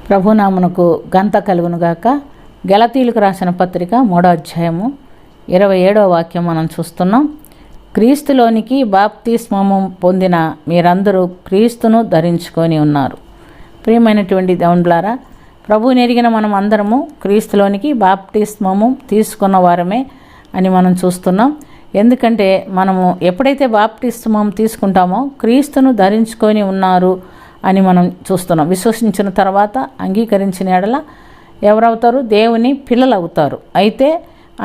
ప్రభునామమునకు ఘనత కలుగునుగాక. గలతీయులకు రాసిన పత్రిక 3వ అధ్యాయము 27వ వాక్యం మనం చూస్తున్నాం. క్రీస్తులోనికి బాప్తిస్మము పొందిన మీరందరూ క్రీస్తును ధరించుకొని ఉన్నారు. ప్రియమైనటువంటి దేవునిలారా, ప్రభువుని ఎరిగిన మనం అందరము క్రీస్తులోనికి బాప్తిస్మము తీసుకున్న వారమే అని మనం చూస్తున్నాం. ఎందుకంటే మనము ఎప్పుడైతే బాప్తిస్మం తీసుకుంటామో క్రీస్తును ధరించుకొని ఉన్నారు అని మనం చూస్తున్నాం. విశ్వసించిన తర్వాత అంగీకరించిన ఎడల ఎవరవుతారు? దేవుని పిల్లలు అవుతారు. అయితే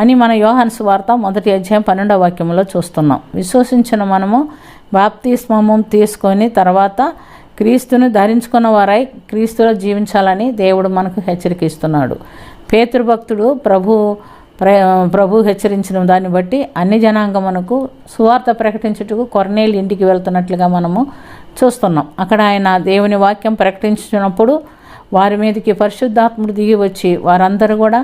అని మన యోహాను సువార్త 1వ అధ్యాయం 12వ వాక్యంలో చూస్తున్నాం. విశ్వసించిన మనము బాప్తిస్మము తీసుకొని తర్వాత క్రీస్తును ధరించుకున్న వారై క్రీస్తులో జీవించాలని దేవుడు మనకు హెచ్చరిక ఇస్తున్నాడు. పేతురు భక్తుడు ప్రభు హెచ్చరించిన దాన్ని బట్టి అన్ని జనాంగమునకు సువార్త ప్రకటించుటకు కొర్నేలి ఇంటికి వెళ్తున్నట్లుగా మనము చూస్తున్నాం. అక్కడ ఆయన దేవుని వాక్యం ప్రకటించినప్పుడు వారి మీదకి పరిశుద్ధాత్ముడు దిగి వచ్చి వారందరూ కూడా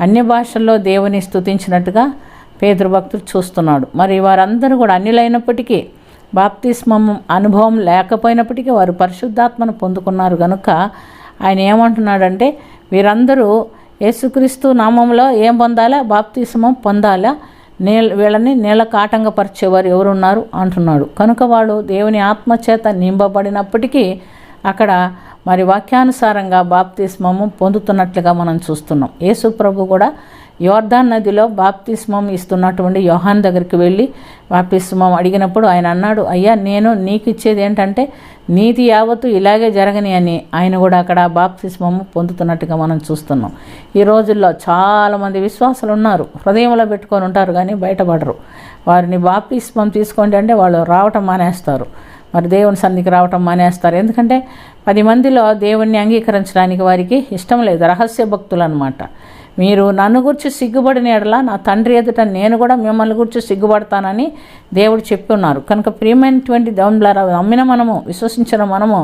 అన్య భాషల్లో దేవుని స్తుతించినట్టుగా పేతురు భక్తుడు చూస్తున్నాడు. మరి వారందరూ కూడా అన్యులైనప్పటికీ బాప్తిస్మం అనుభవం లేకపోయినప్పటికీ వారు పరిశుద్ధాత్మను పొందుకున్నారు కనుక ఆయన ఏమంటున్నాడంటే, వీరందరూ యేసుక్రీస్తు నామంలో ఏం పొందాలా? బాప్తిస్మం పొందాలా? వీళ్ళని నీళ్ళకు ఆటంకపరిచేవారు ఎవరున్నారు అంటున్నాడు. కనుక వాళ్ళు దేవుని ఆత్మచేత నింపబడినప్పటికీ అక్కడ మరి వాక్యానుసారంగా బాప్తిస్మము పొందుతున్నట్లుగా మనం చూస్తున్నాం. యేసు ప్రభు కూడా యోర్దాన్ నదిలో బాప్తిస్మం ఇస్తున్నటువంటి యోహాన్ దగ్గరికి వెళ్ళి బాప్తిస్మం అడిగినప్పుడు ఆయన అన్నాడు, అయ్యా నేను నీకు ఇచ్చేది ఏంటంటే నీతి యావత్తు ఇలాగే జరగని అని ఆయన కూడా అక్కడ బాప్తిస్మము పొందుతున్నట్టుగా మనం చూస్తున్నాం. ఈ రోజుల్లో చాలామంది విశ్వాసులు ఉన్నారు, హృదయంలో పెట్టుకొని ఉంటారు కానీ బయటపడరు. వారిని బాప్తిస్మం తీసుకోండి అంటే వాళ్ళు రావటం మానేస్తారు, మరి దేవుని సన్నిధికి రావటం మానేస్తారు. ఎందుకంటే 10 మందిలో దేవుణ్ణి అంగీకరించడానికి వారికి ఇష్టం లేదు. రహస్య భక్తులు అన్నమాట. మీరు నన్ను గురించి సిగ్గుపడిన ఎడల నా తండ్రి ఎదుట నేను కూడా మిమ్మల్ని గురించి సిగ్గుపడతానని దేవుడు చెప్పి ఉన్నారు. కనుక ప్రియమైనటువంటి దేవునిలారా, నమ్మిన మనము, విశ్వసించిన మనము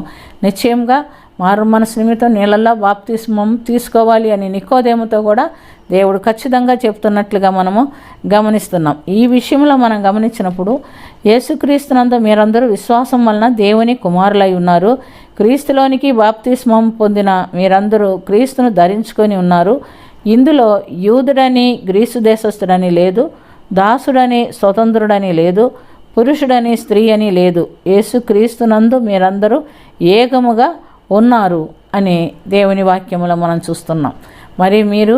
నిశ్చయంగా మారు మనసు నిమిత్తం నీళ్ళల్లో బాప్తిస్మం తీసుకోవాలి అని నికోదేముతో కూడా దేవుడు ఖచ్చితంగా చెప్తున్నట్లుగా మనము గమనిస్తున్నాం. ఈ విషయంలో మనం గమనించినప్పుడు యేసుక్రీస్తునందు మీరందరూ విశ్వాసం వలన దేవుని కుమారులై ఉన్నారు. క్రీస్తులోనికి బాప్తిస్మం పొందిన మీరందరూ క్రీస్తును ధరించుకొని ఉన్నారు. ఇందులో యూదుడని గ్రీసు దేశస్థుడని లేదు, దాసుడని స్వతంత్రుడని లేదు, పురుషుడని స్త్రీ అని లేదు, యేసుక్రీస్తునందు మీరందరూ ఏకముగా ఉన్నారు అని దేవుని వాక్యములో మనం చూస్తున్నాం. మరి మీరు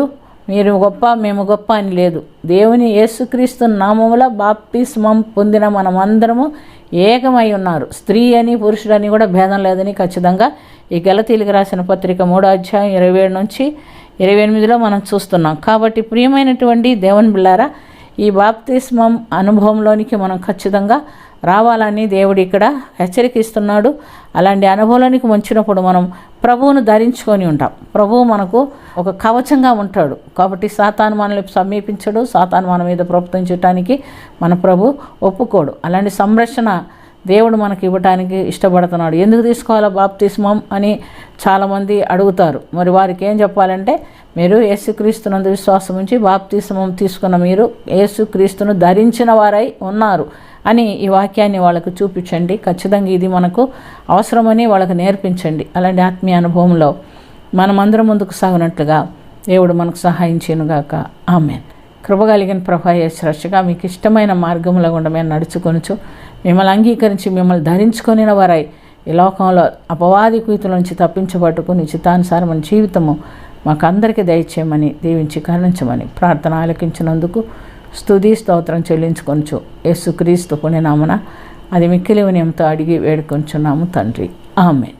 గొప్ప మేము గొప్ప అని లేదు. దేవుని యేసుక్రీస్తు నామములో బాప్తిస్మం పొందిన మనమందరము ఏకమై ఉన్నారు. స్త్రీ అని పురుషుడని కూడా భేదం లేదని ఖచ్చితంగా ఈ గలతీయులకు రాసిన పత్రిక 3వ అధ్యాయం 27 నుంచి 28లో మనం చూస్తున్నాం. కాబట్టి ప్రియమైనటువంటి దేవుని బిళ్ళారా, ఈ బాప్తిస్మం అనుభవంలోనికి మనం ఖచ్చితంగా రావాలని దేవుడు ఇక్కడ హెచ్చరికిస్తున్నాడు. అలాంటి అనుభవంలోనికి వచ్చినప్పుడు మనం ప్రభువును ధరించుకొని ఉంటాం. ప్రభువు మనకు ఒక కవచంగా ఉంటాడు. కాబట్టి సాతాను మనల్ని సమీపించడు, సాతాను మన మీద ప్రవర్తించడానికి మన ప్రభు ఒప్పుకోడు. అలాంటి సంరక్షణ దేవుడు మనకి ఇవ్వటానికి ఇష్టపడుతున్నాడు. ఎందుకు తీసుకోవాలా బాప్తిస్మం అని చాలామంది అడుగుతారు. మరి వారికి ఏం చెప్పాలంటే, మీరు యేసుక్రీస్తునందు విశ్వాసం ఉంచి బాప్తిస్మం తీసుకున్న మీరు యేసుక్రీస్తును ధరించిన వారై ఉన్నారు అని ఈ వాక్యాన్ని వాళ్ళకు చూపించండి. ఖచ్చితంగా ఇది మనకు అవసరమని వాళ్ళకు నేర్పించండి. అలాంటి ఆత్మీయ అనుభవంలో మనమందరం ముందుకు సాగినట్లుగా దేవుడు మనకు సహాయం చేయనుగాక. ఆమేన్. కృపగలిగిన ప్రభా యేసురక్షగా మీకు ఇష్టమైన మార్గంలో గుండా మేము నడుచుకొనుచు మిమ్మల్ని అంగీకరించి మిమ్మల్ని ధరించుకొనిన వారై ఈ లోకంలో అపవాది కుయుతుల నుంచి తప్పించబట్టుకుని చిత్తానుసారమైన జీవితము మాకందరికీ దయచేయమని దీవించి కరుణించమని ప్రార్థన ఆలకించినందుకు స్తుతి స్తోత్రం చెల్లించుకొనుచు యేసుక్రీస్తు పుణ్యనామన అది మిక్కిలి వినయంతో అడిగి వేడుకొంచున్నాము తండ్రి. ఆమేన్.